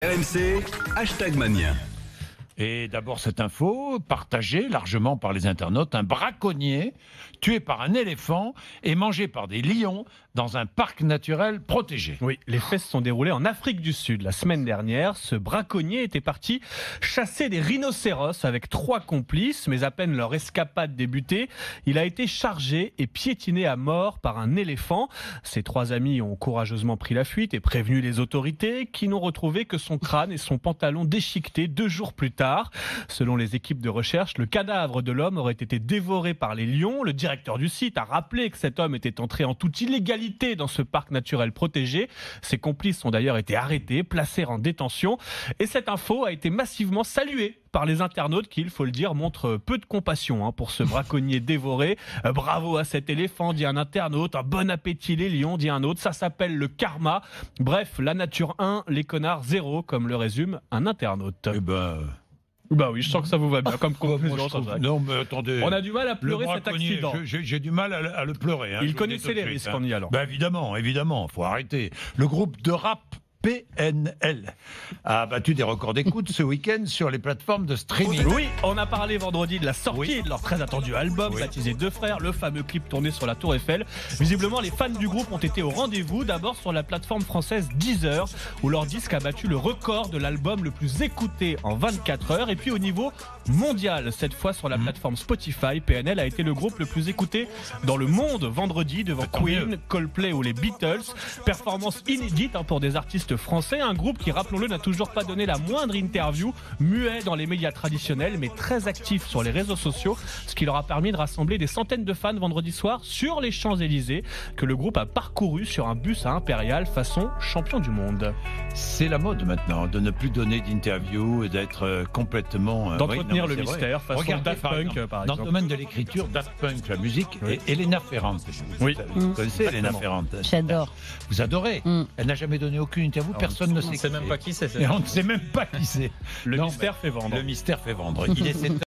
RMC, #Mania. Et d'abord cette info, partagée largement par les internautes, un braconnier tué par un éléphant et mangé par des lions dans un parc naturel protégé. Oui, les faits se sont déroulés en Afrique du Sud. La semaine dernière, ce braconnier était parti chasser des rhinocéros avec 3 complices, mais à peine leur escapade débutée, il a été chargé et piétiné à mort par un éléphant. Ses 3 amis ont courageusement pris la fuite et prévenu les autorités qui n'ont retrouvé que son crâne et son pantalon déchiquetés 2 jours plus tard. Selon les équipes de recherche, le cadavre de l'homme aurait été dévoré par les lions. Le directeur du site a rappelé que cet homme était entré en toute illégalité dans ce parc naturel protégé. Ses complices ont d'ailleurs été arrêtés, placés en détention. Et cette info a été massivement saluée par les internautes qui, il faut le dire, montrent peu de compassion pour ce braconnier dévoré. Bravo à cet éléphant, dit un internaute. Un bon appétit les lions, dit un autre. Ça s'appelle le karma. Bref, la nature 1, les connards 0, comme le résume un internaute. Eh ben... Bah oui, je sens que ça vous va bien comme conclusion. Non, mais attendez. On a du mal à pleurer cet accident. J'ai du mal à le pleurer. Il connaissait les risques en y allant. Ben évidemment, faut arrêter. Le groupe de rap PNL a battu des records d'écoute ce week-end sur les plateformes de streaming. Oui, on a parlé vendredi de la sortie de leur très attendu album baptisé Deux Frères, le fameux clip tourné sur la Tour Eiffel. Visiblement, les fans du groupe ont été au rendez-vous, d'abord sur la plateforme française Deezer, où leur disque a battu le record de l'album le plus écouté en 24 heures. Et puis au niveau mondial, cette fois sur la plateforme Spotify, PNL a été le groupe le plus écouté dans le monde vendredi devant Queen, Coldplay ou les Beatles. Performance inédite pour des artistes français, un groupe qui, rappelons-le, n'a toujours pas donné la moindre interview, muet dans les médias traditionnels, mais très actif sur les réseaux sociaux, ce qui leur a permis de rassembler des centaines de fans vendredi soir sur les Champs-Élysées, que le groupe a parcouru sur un bus à Impérial façon champion du monde. C'est la mode maintenant, de ne plus donner d'interview et d'être complètement... d'entretenir le mystère, façon Daft Punk, par exemple. Dans le domaine de l'écriture, Daft Punk, la musique, et Elena Ferrante. Oui. Vous connaissez Elena Ferrante? J'adore. Vous adorez. Elle n'a jamais donné aucune interview, personne ne sait. On ne sait même pas qui c'est. Et on ne sait même pas qui c'est. Le mystère fait vendre. Le mystère fait vendre. Il est 7